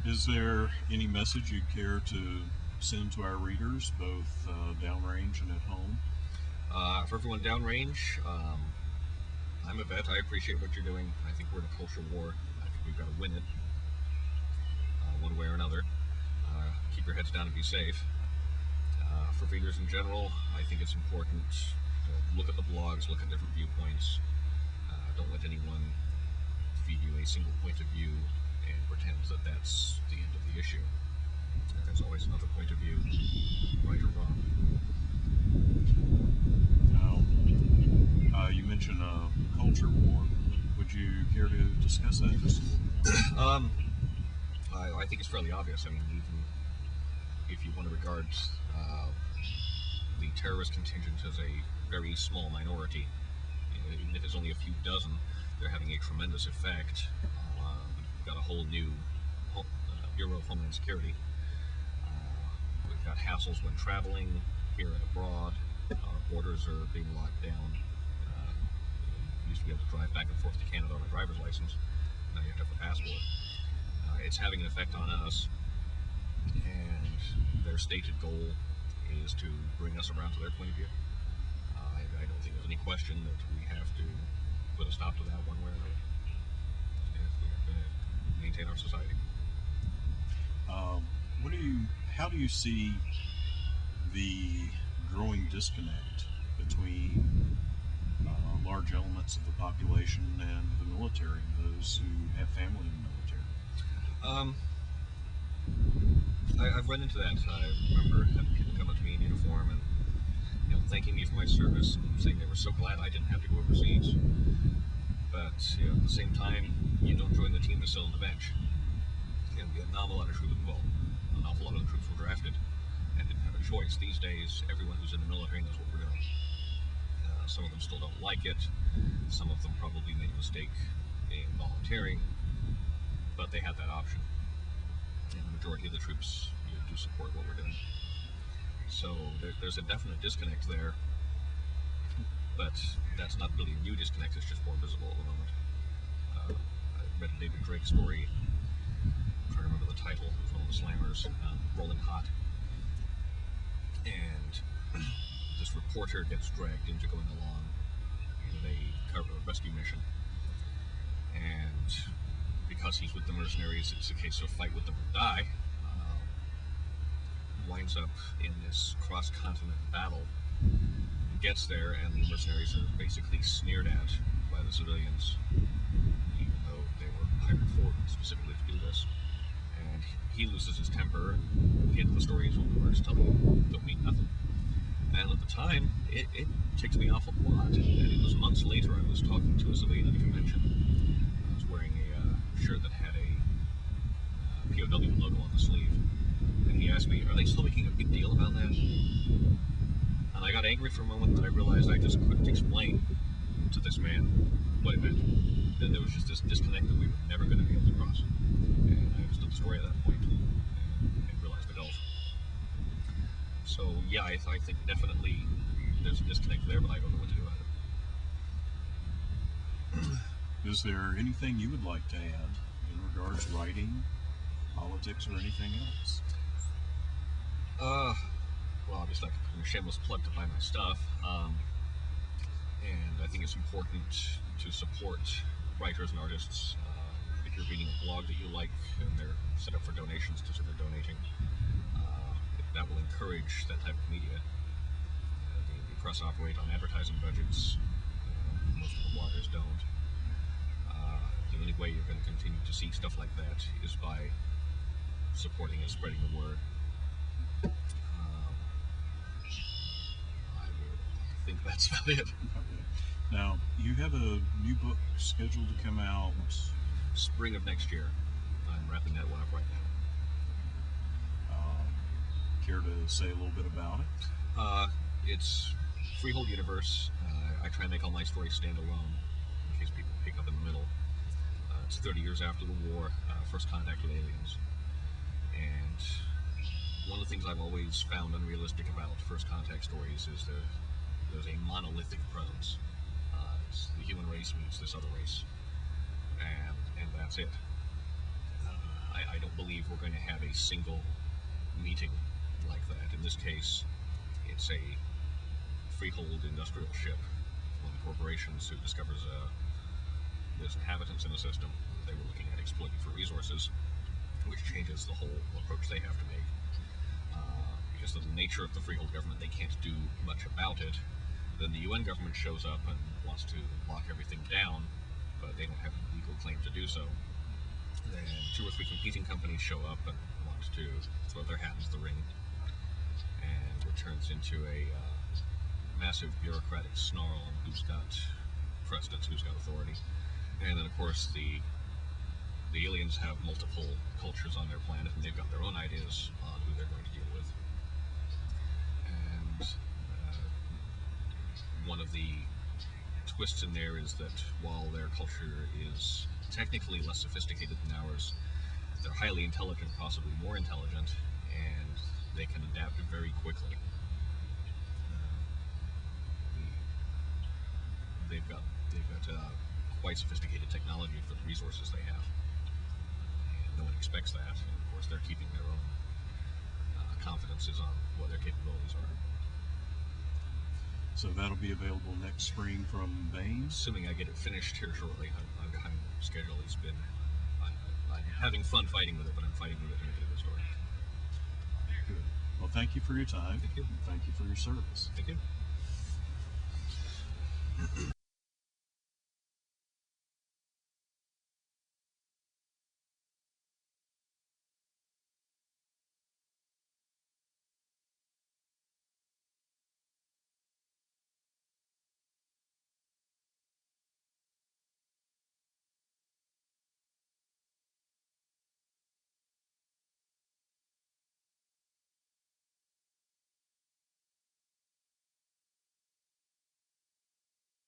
Is there any message you'd care to send to our readers, both downrange and at home? For everyone downrange, I'm a vet. I appreciate what you're doing. I think we're in a culture war. I think we've got to win it, one way or another. Keep your heads down and be safe. For readers in general, I think it's important to look at the blogs, look at different viewpoints. Don't let anyone feed you a single point of view and pretend that that's the end of the issue. There's always another point of view, right or wrong. Now, you mentioned a culture war. Would you care to discuss that just a little more? I think it's fairly obvious. I mean, even if you want to regard the terrorist contingent as a very small minority, even if it's only a few dozen, they're having a tremendous effect. We've got a whole new Bureau of Homeland Security. We've got hassles when traveling here and abroad. Our borders are being locked down. You used to be able to drive back and forth to Canada on a driver's license. Now you have to have a passport. It's having an effect on us, and their stated goal is to bring us around to their point of view. I don't think there's any question that we have to put a stop to that one way or another if we're going to maintain our society. How do you see the growing disconnect between large elements of the population and the military, and those who have family in the military? I've run into that. I remember having people come up to me in uniform and thanking me for my service and saying they were so glad I didn't have to go overseas. But at the same time, you don't join the team to sit on the bench. In Vietnam, a lot of troops involved. An awful lot of the troops were drafted and didn't have a choice. These days, everyone who's in the military knows what we're doing. Some of them still don't like it. Some of them probably made a mistake in volunteering, but they had that option. And the majority of the troops do support what we're doing. So there's a definite disconnect there, but that's not really a new disconnect, it's just more visible at the moment. I read a David Drake story, I'm trying to remember the title, it was one of the slammers, Rolling Hot. And this reporter gets dragged into going along with a rescue mission. And because he's with the mercenaries, it's a case of fight with them or die. Winds up in this cross-continent battle, gets there, and the mercenaries are basically sneered at by the civilians, even though they were hired for specifically to do this. And he loses his temper, and the end of the story is when the words tell him don't mean nothing. And at the time, it ticked me off a lot. And it was months later I was talking to a civilian at a convention. I was wearing a shirt that had a POW logo on the sleeve. And he asked me, are they still making a big deal about that? And I got angry for a moment, but I realized I just couldn't explain to this man what it meant. That there was just this disconnect that we were never going to be able to cross. And I understood the story at that point and realized the gulf. So yeah, I think definitely there's a disconnect there, but I don't know what to do about it. Is there anything you would like to add in regards to writing, politics, or anything else? Well, obviously I could put in a shameless plug to buy my stuff, and I think it's important to support writers and artists. If you're reading a blog that you like and they're set up for donations, consider donating. That will encourage that type of media. The press operate on advertising budgets. Most of the bloggers don't. The only way you're going to continue to see stuff like that is by supporting and spreading the word. I think that's about it. Okay. Now, you have a new book scheduled to come out spring of next year. I'm wrapping that one up right now. Care to say a little bit about it? It's Freehold Universe. I try and make all my stories stand alone in case people pick up in the middle. It's 30 years after the war, first contact with aliens. And one of the things I've always found unrealistic about first contact stories is there's a monolithic presence. It's the human race meets this other race, and that's it. I don't believe we're going to have a single meeting like that. In this case, it's a freehold industrial ship, one of the corporations who discovers there's inhabitants in the system they were looking at exploiting for resources, which changes the whole approach they have to make. Because of the nature of the freehold government, they can't do much about it. Then the UN government shows up and wants to lock everything down, but they don't have a legal claim to do so. Then 2 or 3 competing companies show up and want to throw their hat into the ring, and it turns into a massive bureaucratic snarl on who's got precedence, who's got authority. And then, of course, the aliens have multiple cultures on their planet, and they've got their own ideas on who they're going to deal with. And one of the twists in there is that while their culture is technically less sophisticated than ours, they're highly intelligent, possibly more intelligent, and they can adapt very quickly. They've got quite sophisticated technology for the resources they have, and no one expects that. And of course, they're keeping their own confidences on what their capabilities are. So that'll be available next spring from Baines? Assuming I get it finished here shortly. I'm behind schedule. I'm having fun fighting with it, but I'm fighting with it to make it a good story. Good. Well, thank you for your time. Thank you. And thank you for your service. Thank you.